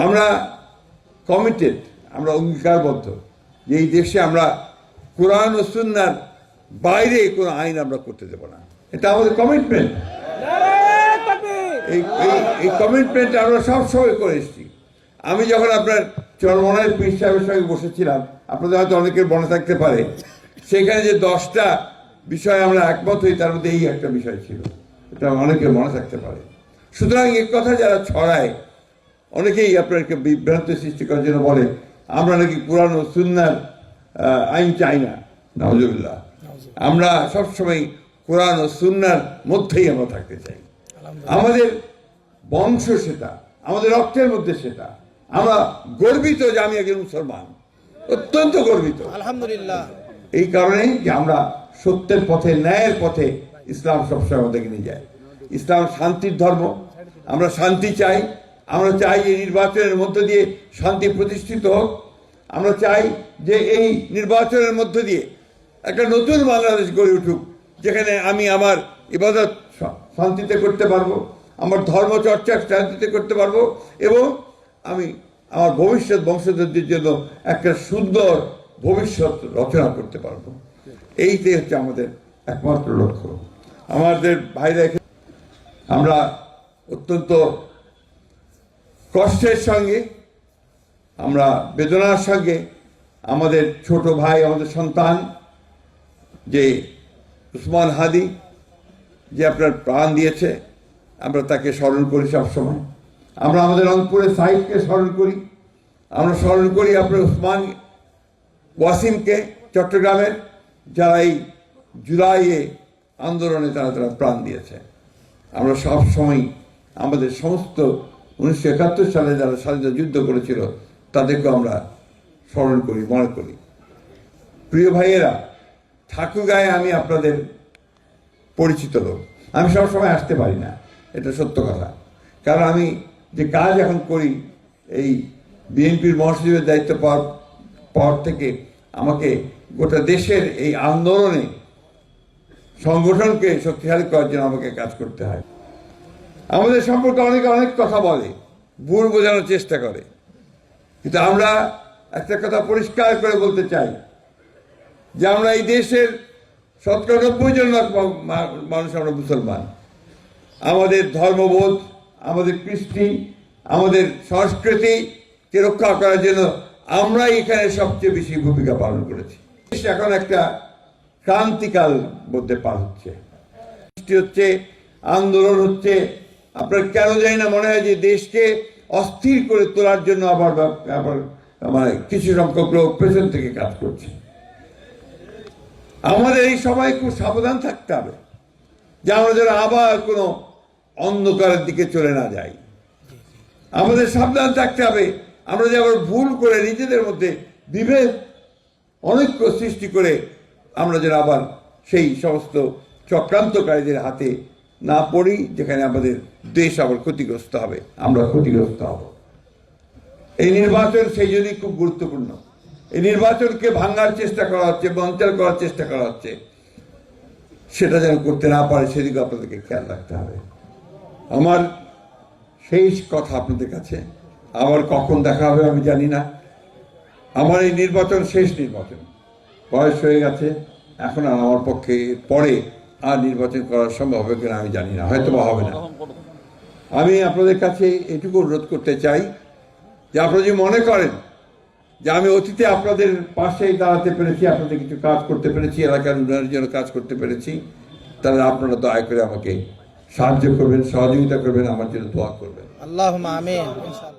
আমরা কমিটেড, আমরা অঙ্গীকারবদ্ধ যে এই দেশে আমরা কোরআন ও সুন্নাহর বাইরে কোনো আইন আমরা করতে দেব না। এটা আমাদের কমিটমেন্ট। এই কমিটমেন্ট আমরা সবসময় করে এসেছি। আমি যখন আপনার চরমনায় পীর সাহেবের সঙ্গে বসেছিলাম, আপনাদের হয়তো অনেকের মনে থাকতে পারে, সেখানে যে 10টা বিষয় আমরা একমত হই, তার মধ্যে এই একটা বিষয় ছিল, এটা অনেকের মনে থাকতে পারে। সুতরাং এই কথা যারা ছড়ায়, অনেকেই আপনাকে বিভ্রান্ত সৃষ্টি করার জন্য বলে আমরা নাকি কোরআন ও সুন্নাহর আইন চাই না। নাউজুবিল্লাহ। আমরা সবসময় কোরআন ও সুন্নাহর মধ্যেই আমরা থাকতে চাই। আমাদের বংশ সেটা, আমাদের রক্তের মধ্যে সেটা। আমরা গর্বিত যে আমি একজন মুসলমান, অত্যন্ত গর্বিত আলহামদুলিল্লাহ। এই কারণেই যে আমরা সত্যের পথে, ন্যায়ের পথে ইসলাম সবসময় আমাদেরকে নিয়ে যায়। ইসলাম শান্তির ধর্ম, আমরা শান্তি চাই। আমরা চাই এই নির্বাচনের মধ্য দিয়ে শান্তি প্রতিষ্ঠিত হোক। আমরা চাই যে এই নির্বাচনের মধ্য দিয়ে একটা নতুন বাংলাদেশ গড়ে উঠুক, যেখানে আমি আমার ইবাদত শান্তিতে করতে পারবো, আমার ধর্ম চর্চা শান্তিতে করতে পারবো, এবং আমি আমার ভবিষ্যৎ বংশধরদের জন্য একটা সুন্দর ভবিষ্যৎ রচনা করতে পারবো। এইটাই হচ্ছে আমাদের একমাত্র লক্ষ্য। আমাদের ভাইরা, আমরা অত্যন্ত কষ্টের সঙ্গে, আমরা বেদনার সঙ্গে আমাদের ছোট ভাই, আমাদের সন্তান যে উসমান হাদি, যে আপনার প্রাণ দিয়েছে, আমরা তাকে স্মরণ করি সবসময়। আমরা আমাদের রংপুরের সাহিবকে স্মরণ করি, আমরা স্মরণ করি আপনার উসমান ওয়াসিমকে, চট্টগ্রামের, যারা এই জুলাইয়ে আন্দোলনে তারা প্রাণ দিয়েছে। আমরা সবসময় আমাদের সমস্ত 1971 সালে যারা স্বাধীনতা যুদ্ধ করেছিল তাদেরকে আমরা স্মরণ করি, মনে করি। প্রিয় ভাইয়েরা, ঠাকুরগাঁয়ে আমি আপনাদের পরিচিত লোক। আমি সবসময় আসতে পারি না, এটা সত্য কথা। কারণ আমি যে কাজ এখন করি, এই বিএনপির মহাসচিবের দায়িত্ব পাওয়ার পর থেকে আমাকে গোটা দেশের এই আন্দোলনে সংগঠনকে শক্তিশালী করার জন্য আমাকে কাজ করতে হয়। আমাদের সম্পর্কে অনেকে অনেক কথা বলে, ভুল বোঝানোর চেষ্টা করে, কিন্তু আমরা একটা কথা পরিষ্কার করে বলতে চাই যে আমরা এই দেশের 90% মানুষ আমরা মুসলমান। আমাদের ধর্মবোধ, আমাদের কৃষ্টি, আমাদের সংস্কৃতিকে রক্ষা করার জন্য আমরাই এখানে সবচেয়ে বেশি ভূমিকা পালন করেছি। এখন একটা ক্রান্তিকাল মধ্যে পার হচ্ছে, হচ্ছে আন্দোলন হচ্ছে। আপনার কেন জানি না মনে হয় যে দেশকে অস্থির করে তোলার জন্য আবার মানে কিছু সংখ্যক লোক পেছন থেকে কাজ করছে। আমাদের এই সময় খুব সাবধান থাকতে হবে যে আমরা যেন আবার কোনো অন্ধকারের দিকে চলে না যাই। আমাদের সাবধান থাকতে হবে আমরা যে আবার ভুল করে নিজেদের মধ্যে বিভেদ অনৈক্য সৃষ্টি করে আমরা যেন আবার সেই সমস্ত চক্রান্তকারীদের হাতে না পড়ি, যেখানে আমাদের দেশ আবার ক্ষতিগ্রস্ত হবে, আমরা ক্ষতিগ্রস্ত হব। এই নির্বাচন সেই জন্যই খুব গুরুত্বপূর্ণ। এই নির্বাচনকে ভাঙার চেষ্টা করা হচ্ছে, বঞ্চন করার চেষ্টা করা হচ্ছে, সেটা যেন করতে না পারে সেদিকে আপনাদেরকে খেয়াল রাখতে হবে। আমার শেষ কথা আপনাদের কাছে, আবার কখন দেখা হবে আমি জানি না। আমার এই নির্বাচন শেষ নির্বাচন, বয়স হয়ে গেছে, এখন আর আমার পক্ষে পরে আর নির্বাচন করা সম্ভব হবে কিনা আমি জানি না, হয়তো বা হবে না। আমি আপনাদের কাছে এটুকু অনুরোধ করতে চাই যে আপনারা যদি মনে করেন যে আমি অতীতে আপনাদের পাশেই দাঁড়াতে পেরেছি, আপনাদের কিছু কাজ করতে পেরেছি, এলাকার উন্নয়নের জন্য কাজ করতে পেরেছি, তাহলে আপনারা দয়া করে আমাকে সাহায্য করবেন, সহযোগিতা করবেন, আমার জন্য দোয়া করবেন। আল্লাহুম্মা আমিন।